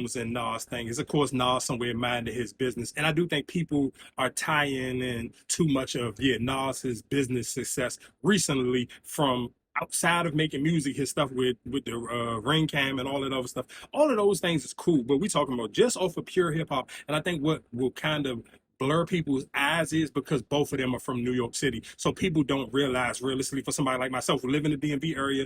influence in Nas thing is, of course, Nas somewhere minding his business. And I do think people are tying in too much of, yeah, Nas's business success recently from outside of making music, his stuff with the ring cam and all that other stuff. All of those things is cool, but we talking about just off of pure hip hop. And I think what will kind of blur people's eyes is because both of them are from New York City. So people don't realize realistically for somebody like myself who live in the DMV area,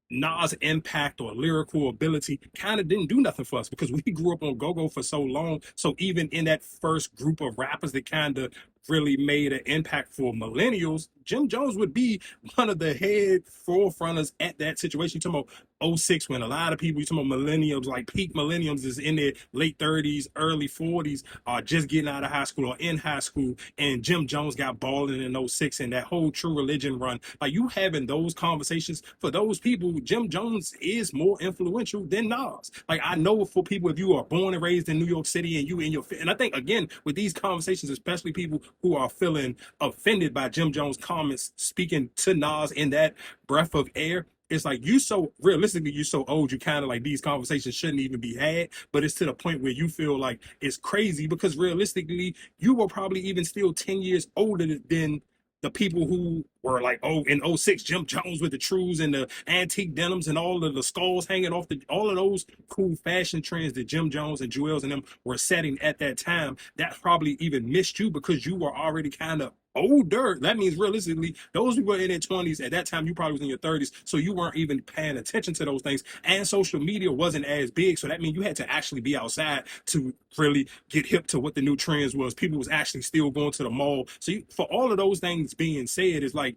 Nas' impact or lyrical ability kind of didn't do nothing for us because we grew up on go-go for so long. So even in that first group of rappers that kind of really made an impact for millennials, Jim Jones would be one of the head forefronters at that situation. You talking about '06 when a lot of people, you talking about millennials, like peak millennials is in their late 30s, early 40s, are just getting out of high school or in high school, and Jim Jones got balling in '06 and that whole True Religion run. Like you having those conversations, for those people, Jim Jones is more influential than Nas. Like I know for people, if you are born and raised in New York City and you in your, and I think again with these conversations, especially people who are feeling offended by Jim Jones comments speaking to Nas in that breath of air, it's like you so realistically you're so old, you kind of like these conversations shouldn't even be had, but it's to the point where you feel like it's crazy because realistically you were probably even still 10 years older than the people who were like, oh, in '06, Jim Jones with the trues and the antique denims and all of the skulls hanging off the, all of those cool fashion trends that Jim Jones and Jewels and them were setting at that time, that probably even missed you because you were already kind of older. That means realistically, those people in their 20s, at that time, you probably was in your 30s. So you weren't even paying attention to those things. And social media wasn't as big. So that means you had to actually be outside to really get hip to what the new trends was. People was actually still going to the mall. So you, for all of those things being said, it's like,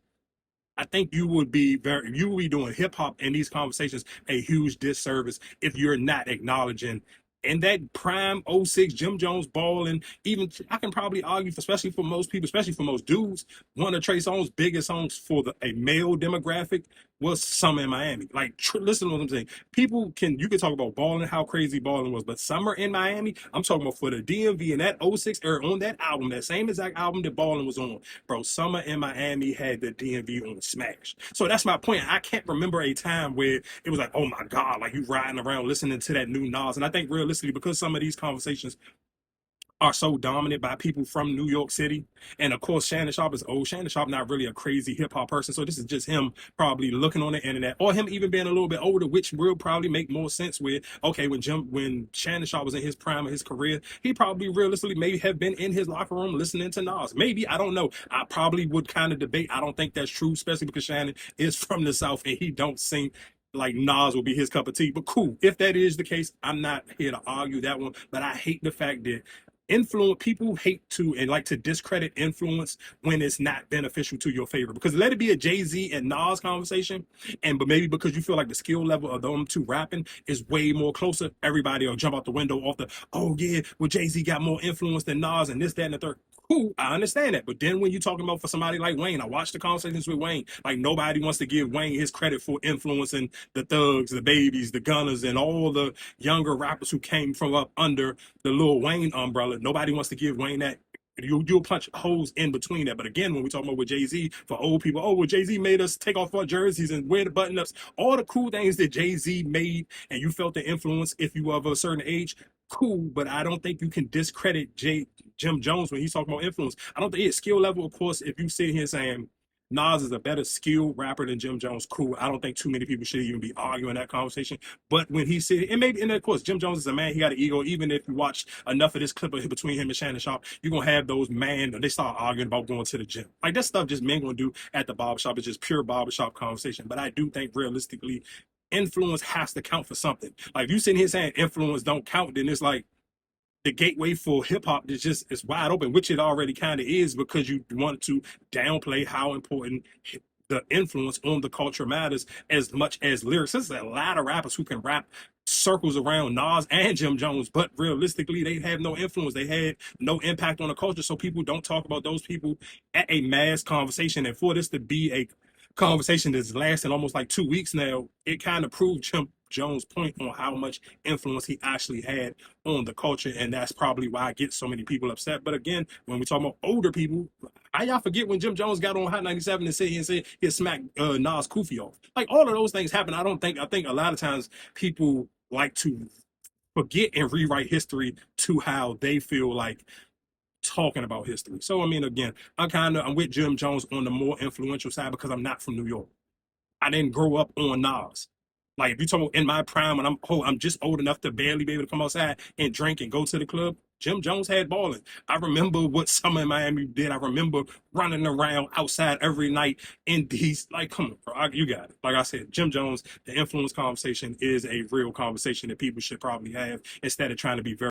I think you would be doing hip hop and these conversations a huge disservice if you're not acknowledging in that prime '06 Jim Jones ball. And even I can probably argue, for, especially for most people, especially for most dudes, one of Trey Songz's biggest songs for a male demographic was Summer in Miami. Like, listen to what I'm saying. You can talk about balling, how crazy balling was, but Summer in Miami, I'm talking about for the DMV and that '06 era on that album, that same exact album that balling was on, bro. Summer in Miami had the DMV on smash. So that's my point. I can't remember a time where it was like, oh my God, like you riding around listening to that new Nas. And I think realistically, because some of these conversations are so dominant by people from New York City. And of course, Shannon Sharpe is old. Shannon Sharpe not really a crazy hip hop person. So this is just him probably looking on the internet, or him even being a little bit older, which will probably make more sense with, okay, when Shannon Sharpe was in his prime of his career, he probably realistically maybe have been in his locker room listening to Nas. Maybe, I don't know. I probably would kind of debate. I don't think that's true, especially because Shannon is from the South and he don't sing like Nas will be his cup of tea. But cool, if that is the case, I'm not here to argue that one. But I hate the fact that influence people hate to and like to discredit influence when it's not beneficial to your favor, because let it be a Jay-Z and Nas conversation, but maybe because you feel like the skill level of them two rapping is way more closer, everybody will jump out the window off the, oh yeah, well Jay-Z got more influence than Nas and this, that, and the third. Cool, I understand that. But then when you're talking about for somebody like Wayne, I watched the conversations with Wayne. Like nobody wants to give Wayne his credit for influencing the Thugs, the Babies, the Gunners, and all the younger rappers who came from up under the Lil Wayne umbrella. Nobody wants to give Wayne that. You'll punch holes in between that. But again, when we talk about with Jay-Z, for old people, oh, well, Jay-Z made us take off our jerseys and wear the button-ups. All the cool things that Jay-Z made, and you felt the influence if you were of a certain age, cool. But I don't think you can discredit Jim Jones when he's talking about influence. I don't think his skill level, of course, if you sit here saying Nas is a better skilled rapper than Jim Jones, cool. I don't think too many people should even be arguing that conversation. But when he said, and maybe, and of course, Jim Jones is a man, he got an ego. Even if you watch enough of this clip between him and Shannon Sharpe, you're going to have those they start arguing about going to the gym. Like that stuff just men going to do at the barbershop. It's just pure barbershop conversation. But I do think realistically, influence has to count for something. Like if you sitting here saying influence don't count, then it's like, the gateway for hip hop is just is wide open, which it already kind of is, because you want to downplay how important the influence on the culture matters as much as lyrics. There's a lot of rappers who can rap circles around Nas and Jim Jones, but realistically, they have no influence. They had no impact on the culture, so people don't talk about those people at a mass conversation. And for this to be a conversation that's lasting almost like 2 weeks now, it kind of proved Jim Jones' point on how much influence he actually had on the culture, and that's probably why I get so many people upset. But again, when we talk about older people, how y'all forget when Jim Jones got on Hot 97 and said he smacked Nas Koofy off? Like all of those things happen. I think a lot of times people like to forget and rewrite history to how they feel like talking about history. So I mean, again, I'm with Jim Jones on the more influential side because I'm not from New York. I didn't grow up on Nas. Like if you talk in my prime, and I'm just old enough to barely be able to come outside and drink and go to the club. Jim Jones had balling. I remember what Summer in Miami did. I remember running around outside every night in these. Like, come on, bro, you got it. Like I said, Jim Jones, the influence conversation is a real conversation that people should probably have instead of trying to be very